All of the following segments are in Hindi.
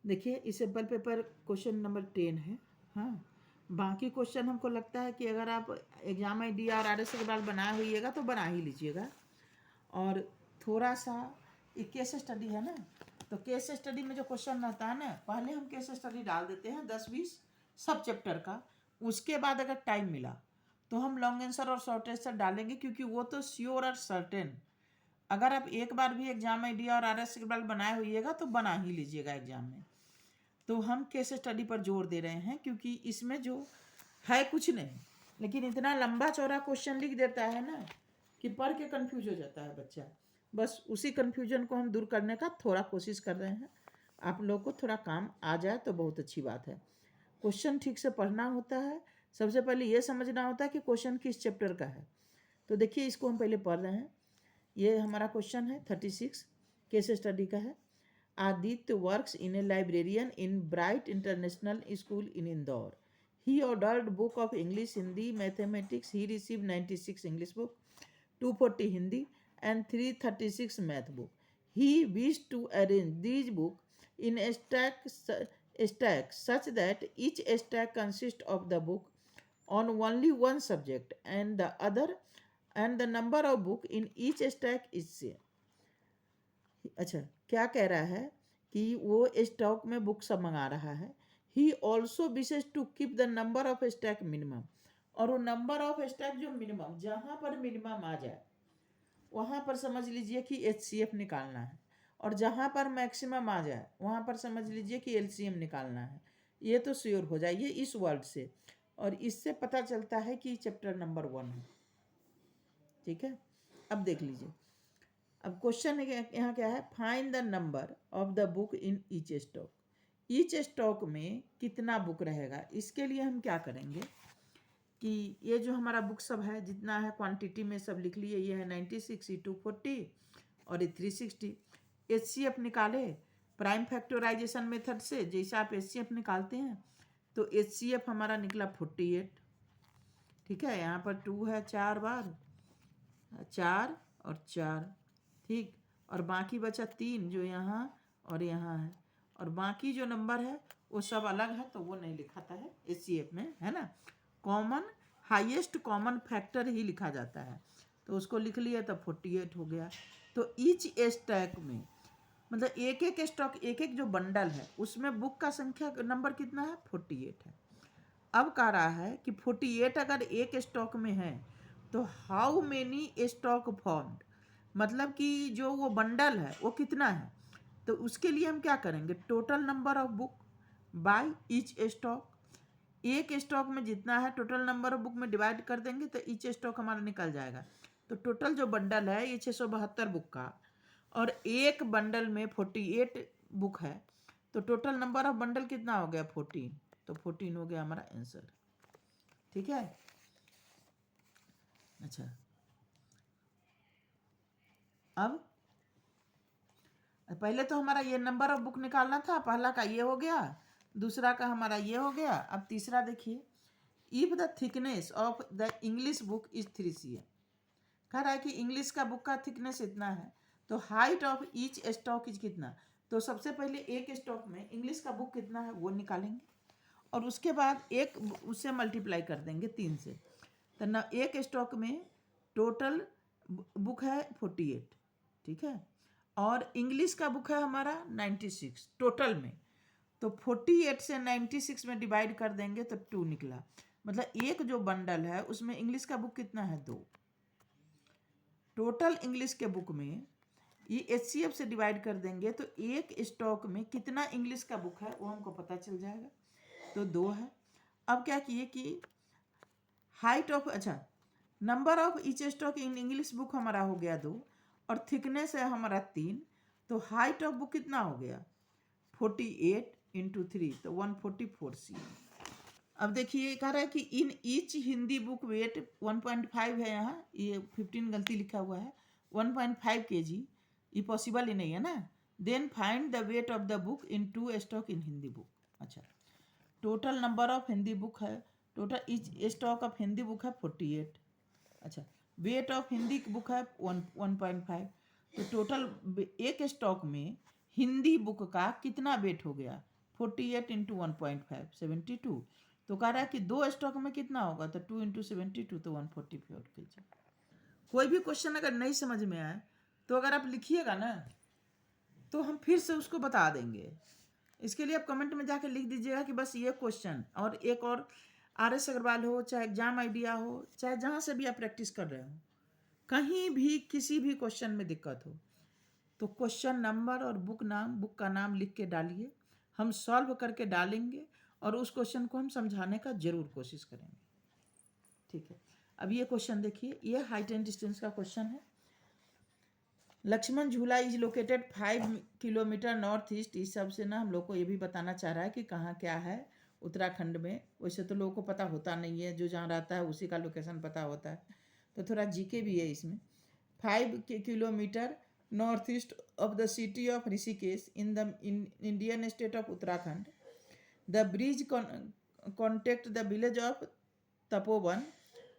देखिए इस सिंपल पेपर क्वेश्चन नंबर 10 है। हाँ, बाकी क्वेश्चन हमको लगता है कि अगर आप एग्जाम आईडिया और RS के बाद बनाए होइएगा तो बना ही लीजिएगा। और थोड़ा सा ये केस स्टडी है ना, तो केस स्टडी में जो क्वेश्चन रहता है ना, पहले हम केस स्टडी डाल देते हैं 10-20 सब चैप्टर का। उसके बाद अगर टाइम मिला तो हम लॉन्ग आंसर और शॉर्ट आंसर डालेंगे, क्योंकि वो तो श्योर और सर्टेन, अगर आप एक बार भी एग्जाम आईडिया और RS के बाद बनाए होइएगा तो बना ही लीजिएगा एग्जाम में। तो हम केस स्टडी पर जोर दे रहे हैं, क्योंकि इसमें जो है कुछ नहीं, लेकिन इतना लंबा चौड़ा क्वेश्चन लिख देता है ना कि पढ़ के कंफ्यूज हो जाता है बच्चा। बस उसी कंफ्यूजन को हम दूर करने का थोड़ा कोशिश कर रहे हैं। आप लोग को थोड़ा काम आ जाए तो बहुत अच्छी बात है। क्वेश्चन ठीक से पढ़ना होता है। सबसे पहले ये समझना होता है कि क्वेश्चन किस चैप्टर का है। तो देखिए इसको हम पहले पढ़ रहे हैं। ये हमारा क्वेश्चन है 36, केस स्टडी का है। Aditya works in a librarian in Bright International School in Indore. He ordered book of English, Hindi, mathematics. He received 96 English book, 240 Hindi, and 336 math book. He wished to arrange these book in a stack such that each stack consists of the book on only one subject, and the number of book in each stack is same. अच्छा, क्या कह रहा है कि वो स्टॉक में बुक सब मंगा रहा है। He also wishes to keep the number of stack minimum, और वो नंबर ऑफ स्टैक जो मिनिमम, जहाँ पर मिनिमम आ जाए वहाँ पर समझ लीजिए कि HCF निकालना है, और जहाँ पर मैक्सिमम आ जाए वहाँ पर समझ लीजिए कि LCM निकालना है। ये तो श्योर हो जाइए इस वर्ड से, और इससे पता चलता है कि चैप्टर नंबर 1 है। ठीक है, अब देख लीजिए। अब क्वेश्चन यहाँ क्या है, find the number of the book in each stock. Each stock में कितना बुक रहेगा, इसके लिए हम क्या करेंगे कि ये जो हमारा बुक सब है जितना है क्वांटिटी में सब लिख लिए। ये है 96, ये 240 और ये 360। HCF निकाले प्राइम फैक्टराइजेशन मेथड से, जैसे आप HCF निकालते हैं तो HCF हमारा निकला 48। ठीक है, यहाँ पर 2 है 4 बार, 4 और 4, ठीक, और बाकी बचा 3 जो यहाँ और यहाँ है, और बाकी जो नंबर है वो सब अलग है तो वो नहीं लिखाता है HCF में, है ना। कॉमन हाईएस्ट कॉमन फैक्टर ही लिखा जाता है, तो उसको लिख लिया तो 48 हो गया। तो ईच स्टैक में मतलब एक एक स्टॉक, एक एक जो बंडल है उसमें बुक का संख्या नंबर कितना है, 48 है। अब कह रहा है कि 48 अगर एक स्टॉक में है तो हाउ मेनी स्टॉक फॉर्म्ड, मतलब कि जो वो बंडल है वो कितना है। तो उसके लिए हम क्या करेंगे, total number of book by each stock. एक स्टॉक में जितना है टोटल नंबर ऑफ बुक में डिवाइड कर देंगे तो ईच स्टॉक हमारा निकल जाएगा। तो टोटल जो बंडल है ये 672 बुक का, और एक बंडल में 48 बुक है, तो टोटल नंबर ऑफ बंडल कितना हो गया, 14। तो 14 हो गया हमारा आंसर। ठीक है, अच्छा अब पहले तो हमारा ये नंबर ऑफ बुक निकालना था, पहला का ये हो गया, दूसरा का हमारा ये हो गया। अब तीसरा देखिए, if the thickness of the English book is 3 cm, कह रहा है कि इंग्लिश का बुक का थिकनेस इतना है, तो height of each stock is कितना। तो सबसे पहले एक स्टॉक में इंग्लिश का बुक कितना है वो निकालेंगे, और उसके बाद एक उससे मल्टीप्लाई कर देंगे 3 से। तो न एक स्टॉक में टोटल बुक है 48, ठीक है, और इंग्लिश का बुक है हमारा 96 टोटल में। तो 48 से 96 में डिवाइड कर देंगे तो 2 निकला, मतलब एक जो बंडल है उसमें इंग्लिश का बुक कितना है, 2। टोटल इंग्लिश के बुक में ये HCF से डिवाइड कर देंगे तो एक स्टॉक में कितना इंग्लिश का बुक है वो हमको पता चल जाएगा, तो 2 है। अब क्या किए कि हाइट ऑफ, अच्छा, number of each stock in English book हमारा हो गया 2, और थिकनेस है हमारा 3, तो हाइट ऑफ बुक कितना हो गया 48 × 3, तो 144 cm। अब देखिए कह रहा है कि in each Hindi book weight 1.5 है, यहाँ ये 15 गलती लिखा हुआ है, 1.5 kg, ये पॉसिबल ही नहीं है ना। Then find the weight of the book in 2 stock in Hindi book. अच्छा, total number of Hindi book है, total each stock of Hindi book है 48। अच्छा, वेट ऑफ हिंदी बुक है 1.5, तो टोटल एक स्टॉक में हिंदी बुक का कितना वेट हो गया, 48 इंटू 1.5 72। तो कह रहा है कि 2 स्टॉक में कितना होगा, तो 2 इंटू 72 तो 144 kg। कोई भी क्वेश्चन अगर नहीं समझ में आए तो अगर आप लिखिएगा ना तो हम फिर से उसको बता देंगे। इसके लिए आप कमेंट में जाकर लिख दीजिएगा कि बस ये क्वेश्चन, और एक और RS अग्रवाल हो, चाहे एग्जाम आइडिया हो, चाहे जहाँ से भी आप प्रैक्टिस कर रहे हो, कहीं भी किसी भी क्वेश्चन में दिक्कत हो तो क्वेश्चन नंबर और बुक का नाम लिख के डालिए, हम सॉल्व करके डालेंगे और उस क्वेश्चन को हम समझाने का जरूर कोशिश करेंगे। ठीक है, अब ये क्वेश्चन देखिए, ये हाइट एंड डिस्टेंस का क्वेश्चन है। Lakshman Jhula is located 5 kilometre north east. इस सब से ना हम लोग को ये भी बताना चाह रहा है कि कहाँ क्या है उत्तराखंड में। वैसे तो लोगों को पता होता नहीं है, जो जहाँ रहता है उसी का लोकेशन पता होता है, तो थोड़ा जीके भी है इसमें। 5 kilometre north east of the city of Rishikesh in the Indian state of Uttarakhand, the bridge contact the village of Tapovan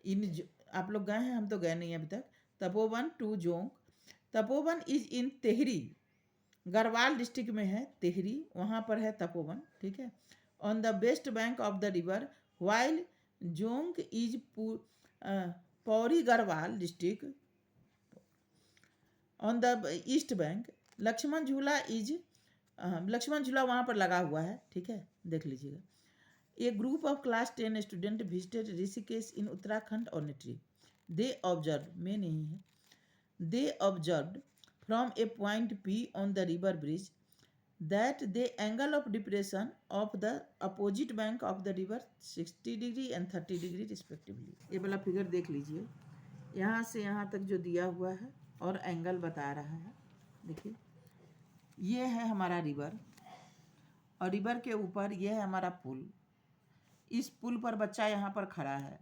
in, आप लोग गए हैं, हम तो गए नहीं अभी तक, Tapovan to Jong. Tapovan is in Tehri, Garhwal district में है तेहरी, वहाँ पर है तपोवन। ठीक है, on the west bank of the river, while Jong is Pauri Garhwal district on the east bank. Lakshman Jhula is, Lakshman झूला वहाँ पर लगा हुआ है। ठीक है, देख लीजिएगा। A group of class 10 student visited Rishikesh in Uttarakhand on a trip. They observe, में नहीं है, they observed from a point P on the river bridge that the angle of depression of the opposite bank of the river 60 degree and 30 degree respectively। ये वाला फिगर देख लीजिए, यहाँ से यहाँ तक जो दिया हुआ है और एंगल बता रहा है। देखिए, ये है हमारा रिवर और रिवर के ऊपर ये है हमारा पुल। इस पुल पर बच्चा यहाँ पर खड़ा है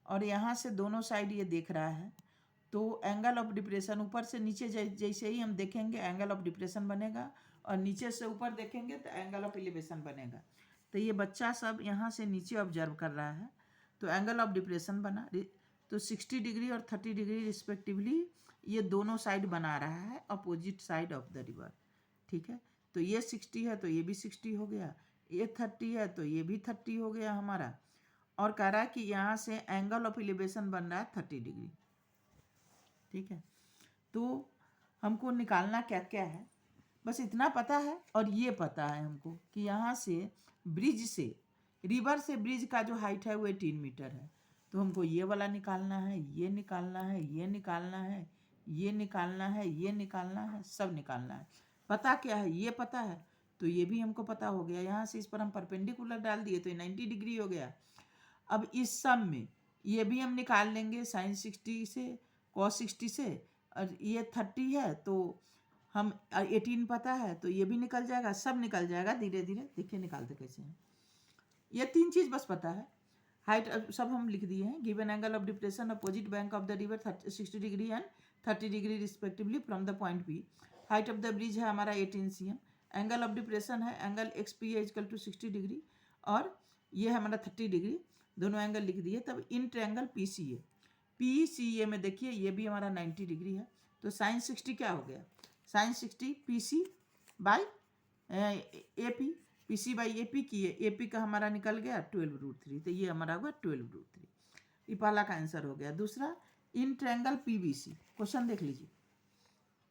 और यहाँ से दोनों साइड ये देख रहा है, तो एंगल ऑफ डिप्रेशन ऊपर से नीचे जैसे ही हम देखेंगे एंगल ऑफ डिप्रेशन बनेगा, और नीचे से ऊपर देखेंगे तो एंगल ऑफ एलिवेशन बनेगा। तो ये बच्चा सब यहाँ से नीचे ऑब्जर्व कर रहा है, तो एंगल ऑफ डिप्रेशन बना, तो 60 डिग्री और 30 डिग्री रिस्पेक्टिवली ये दोनों साइड बना रहा है opposite side of the river. ठीक है, तो ये 60 है तो ये भी 60 हो गया, ये 30 है तो ये भी 30 हो गया हमारा, और कह रहा है कि यहाँ से एंगल ऑफ एलिवेशन बन रहा है 30 डिग्री। ठीक है, तो हमको निकालना क्या क्या है, बस इतना पता है, और ये पता है हमको कि यहाँ से ब्रिज से, रिवर से ब्रिज का जो हाइट है वो 18 मीटर है, तो हमको ये वाला निकालना है, ये निकालना है, ये निकालना है, ये निकालना है, ये निकालना है, सब निकालना है। पता क्या है, ये पता है, तो ये भी हमको पता हो गया। यहाँ से इस पर हम परपेंडिकुलर डाल दिए तो 90 डिग्री हो गया। अब इस सम में ये भी हम निकाल लेंगे साइन 60 से, कॉस 60 से, और ये 30 है तो हम 18 पता है तो ये भी निकल जाएगा, सब निकल जाएगा धीरे धीरे। देखिए निकालते कैसे हैं, ये 3 चीज़ बस पता है। हाइट सब हम लिख दिए हैं, given angle of depression opposite bank of the river 60 degree and 30 degree respectively from the point P. Height of the bridge है हमारा 18 cm, एंगल ऑफ डिप्रेशन है एंगल XP है इक्वल टू 60 डिग्री, और ये है हमारा 30 डिग्री, दोनों एंगल लिख दिए। तब इन ट्रायंगल PCA में देखिए ये भी हमारा 90 डिग्री है, तो साइन 60 क्या हो गया, sine 60 PC by AP, PC by AP की है, AP का हमारा निकल गया 12√3, तो ये हमारा होगा 12√3। ये पहला का आंसर हो गया। दूसरा, इन ट्रायंगल PBC, क्वेश्चन देख लीजिए।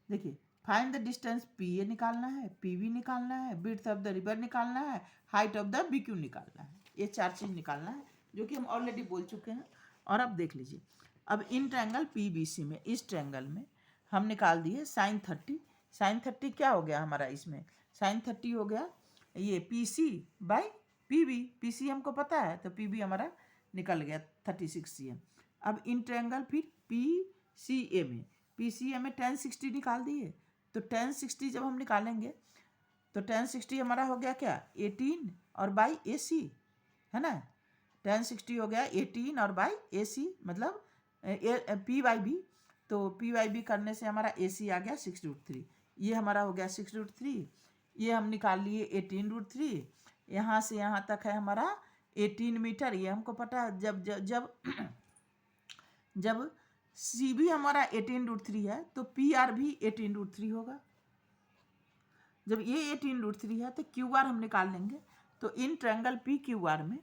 देखिए, फाइंड द डिस्टेंस PA निकालना है, PB निकालना है, विड्थ ऑफ द रिवर निकालना है, हाइट ऑफ द BQ निकालना है। ये 4 चीज़ निकालना है जो कि हम ऑलरेडी बोल चुके हैं। और अब देख लीजिए, अब इन ट्रायंगल PBC में, इस ट्रायंगल में हम निकाल दिए साइन 30। साइन 30 क्या हो गया हमारा, इसमें साइन 30 हो गया ये PC बाई PB। PC हमको पता है तो PB हमारा निकल गया 36 cm। अब इन ट्रायंगल फिर PCA में, PCA में tan 60 निकाल दिए, तो tan 60 जब हम निकालेंगे तो tan 60 हमारा हो गया क्या 18 और बाई AC, है ना। tan 60 हो गया 18 और बाई AC, मतलब P/B, तो P/B करने से हमारा AC आ गया 6√3, ये हमारा हो गया 6√3। ये हम निकाल लिए 18√3, यहाँ से यहाँ तक है हमारा 18 मीटर, ये हमको पता है। जब जब जब जब CB हमारा 18√3 है तो PR भी 18√3 होगा। जब ये 18√3 है तो क्यू आर हम निकाल लेंगे। तो in triangle P Q R में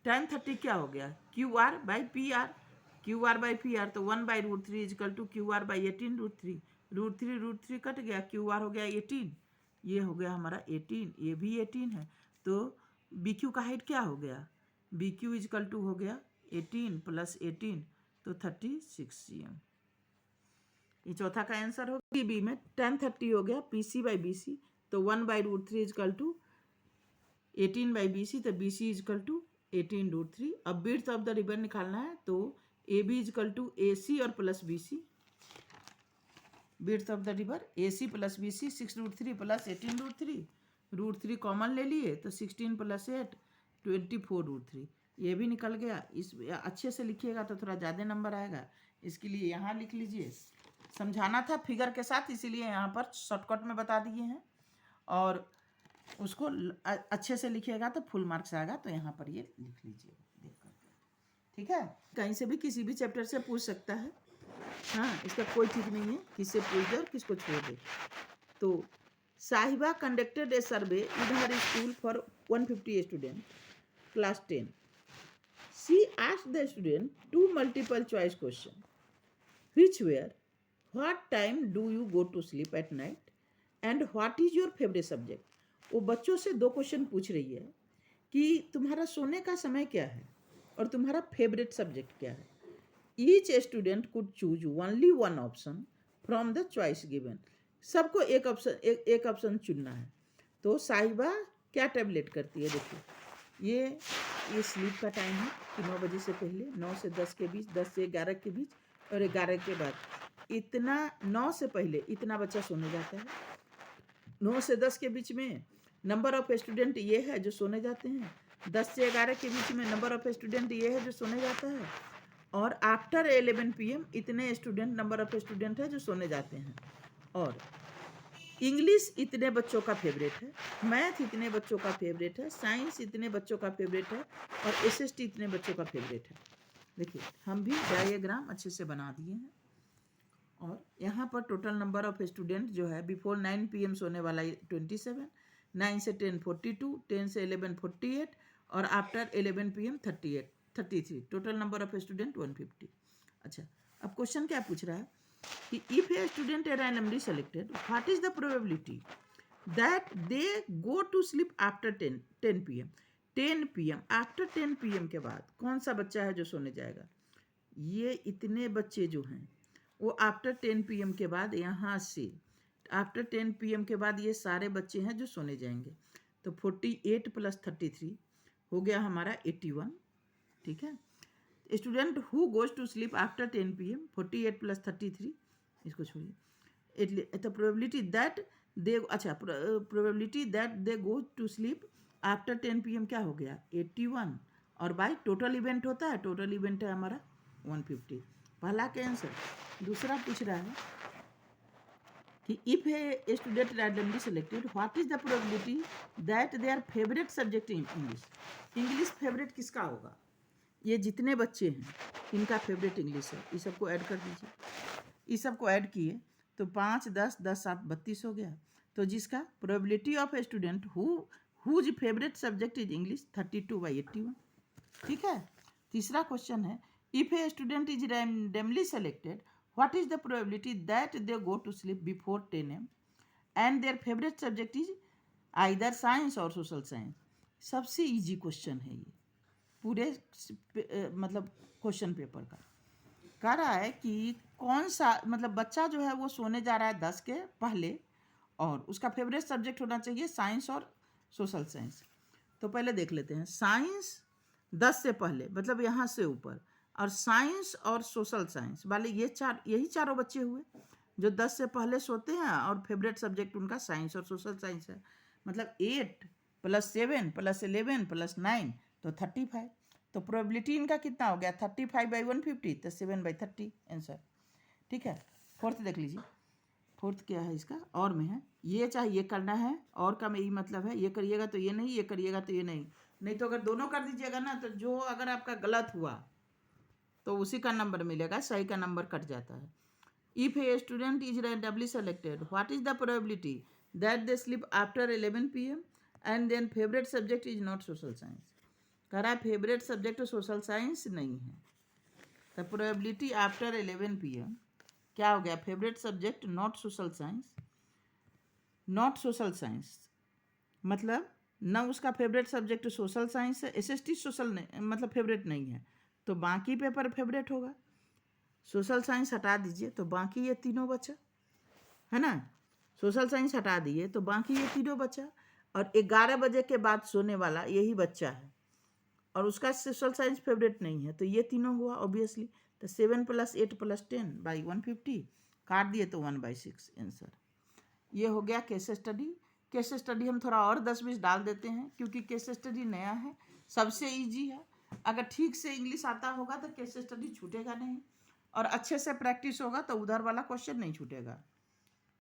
tan 30 क्या हो गया, Q R by P R, Q R by P R, तो 1/√3 equal to Q R by 18√3, √3 cut गया, क्यू आर हो गया 18, ये हो गया हमारा 18, ये भी 18 है। तो बी क्यू का हाइट क्या हो गया, बी क्यू इजिकल टू हो गया 18 + 18 तो 36 cm। ये चौथा का आंसर हो गया। बी में tan 30 हो गया P C by B C, तो 1/√3 इजिकल टू 18/BC, तो BC इजिकल टू 18√3। अब विड्थ ऑफ द रिबन निकालना है, तो AB इजिकल टू AC और plus BC, width of the रिबर AC प्लस BC 6√3 + 18√3, √3 कॉमन ले लिए तो 16 + 8 24√3, ये भी निकल गया। इस अच्छे से लिखिएगा तो थोड़ा ज़्यादा नंबर आएगा, इसके लिए यहाँ लिख लीजिए। समझाना था फिगर के साथ, इसीलिए यहाँ पर शॉर्टकट में बता दिए हैं, और उसको अच्छे से लिखिएगा तो फुल मार्क्स आएगा। तो यहाँ पर ये लिख लीजिए देख करके, ठीक है। कहीं से भी किसी भी चैप्टर से पूछ सकता है, हाँ, इसका कोई ठीक नहीं है, किससे पूछ दे और किसको छोड़ दे। तो साहिबा conducted A survey in her school for 150 student class 10. She asked the student 2 multiple choice questions, which were, what time do you go to sleep at night and what is your favorite subject. वो बच्चों से 2 क्वेश्चन पूछ रही है कि तुम्हारा सोने का समय क्या है और तुम्हारा फेवरेट सब्जेक्ट क्या है। Each student could choose only one option from the choice given. सबको एक ऑप्शन चुनना है। तो साहिबा क्या टैबलेट करती है, देखिए ये स्लीप का टाइम है कि 9 बजे से पहले, 9 से 10 के बीच, 10 से 11 के बीच और 11 के बाद। इतना 9 से पहले इतना बच्चा सोने जाता है, 9 से 10 के बीच में नंबर ऑफ स्टूडेंट ये है जो सोने जाते हैं, 10 से 11 के बीच में नंबर ऑफ स्टूडेंट ये है जो सोने जाता है, और आफ्टर 11 PM इतने स्टूडेंट नंबर ऑफ स्टूडेंट है जो सोने जाते हैं। और इंग्लिश इतने बच्चों का फेवरेट है, मैथ इतने बच्चों का फेवरेट है, साइंस इतने बच्चों का फेवरेट है, और SST इतने बच्चों का फेवरेट है। देखिए हम भी डायग्राम अच्छे से बना दिए हैं। और यहाँ पर टोटल नंबर ऑफ स्टूडेंट जो है बिफोर 9 PM सोने वाला 27, 9 से 10 42, 10 से 11 48, और after 11 PM 33। Total number of student 150। अच्छा, अब क्वेश्चन क्या पूछ रहा है कि if a student a randomly selected, what is the probability that they go to sleep after 10 PM। 10 PM after 10 PM के बाद कौन सा बच्चा है जो सोने जाएगा। ये इतने बच्चे जो हैं वो आफ्टर 10 PM के बाद, यहाँ से आफ्टर 10 PM के बाद ये सारे बच्चे हैं जो सोने जाएंगे। तो 48 + 33 हो गया हमारा 81, ठीक है। Student who goes to sleep after 10 PM, 48 + 33, इसको छोड़िए। तो प्रोबेबिलिटी दैट दे, अच्छा, probability that they go to sleep after 10 PM क्या हो गया 81, और बाय टोटल इवेंट होता है, टोटल इवेंट है हमारा 150। पहला का आंसर। दूसरा पूछ रहा है कि if a student randomly selected, what is the probability that there favourite subject in English. English favourite किसका होगा, ये जितने बच्चे हैं इनका फेवरेट इंग्लिश है। इस सबको ऐड कर दीजिए, इस सबको ऐड किए तो 5 10 10 7 32 हो गया। तो जिसका probability of a student whose favourite subject is English 32/81, ठीक है। तीसरा क्वेश्चन है if a student is randomly selected, what is the probability that they go to sleep before 10 AM and their favourite subject is either science or social science. सबसे इजी क्वेश्चन है ये पूरे मतलब क्वेश्चन पेपर का। कह रहा है कि कौन सा मतलब बच्चा जो है वो सोने जा रहा है 10 के पहले, और उसका फेवरेट सब्जेक्ट होना चाहिए साइंस और सोशल साइंस। तो पहले देख लेते हैं, साइंस 10 से पहले मतलब यहाँ से ऊपर, और साइंस और सोशल साइंस वाले यही चारों बच्चे हुए जो 10 से पहले सोते हैं, और फेवरेट सब्जेक्ट उनका साइंस और सोशल साइंस है। मतलब 8 + 7 + 11 + 9 तो 35। तो प्रोबेबिलिटी इनका कितना हो गया 35/150, तो 7/30 आंसर, ठीक है। फोर्थ देख लीजिए, फोर्थ क्या है इसका, और में है, ये चाहे ये करना है, और का में यही मतलब है, ये करिएगा तो ये नहीं, ये करिएगा तो ये नहीं तो अगर दोनों कर दीजिएगा ना तो जो अगर आपका गलत हुआ तो उसी का नंबर मिलेगा, सही का नंबर कट जाता है। If a student is randomly selected, what is the probability that they sleep after 11 PM and then favourite subject is not social science. कह रहा है फेवरेट सब्जेक्ट सोशल साइंस नहीं है। द प्रोबेबिलिटी आफ्टर 11 PM क्या हो गया, favourite subject not social science. Not social science मतलब न उसका फेवरेट सब्जेक्ट सोशल साइंस है, SST सोशल नहीं मतलब फेवरेट नहीं है, तो बाकी पेपर फेवरेट होगा। सोशल साइंस हटा दीजिए तो बाकी ये तीनों बचा, है ना। सोशल साइंस हटा दिए तो बाकी ये तीनों बचा, और 11 बजे के बाद सोने वाला यही बच्चा है, और उसका सोशल साइंस फेवरेट नहीं है, तो ये तीनों हुआ ऑब्वियसली। तो 7 + 8 + 10 बाई 150 काट दिए तो 1/6 आंसर। ये हो गया केस स्टडी। केस स्टडी हम थोड़ा और 10-20 डाल देते हैं क्योंकि केस स्टडी नया है, सबसे इजी है। अगर ठीक से इंग्लिश आता होगा तो केस स्टडी छूटेगा नहीं, और अच्छे से प्रैक्टिस होगा तो उधर वाला क्वेश्चन नहीं छूटेगा।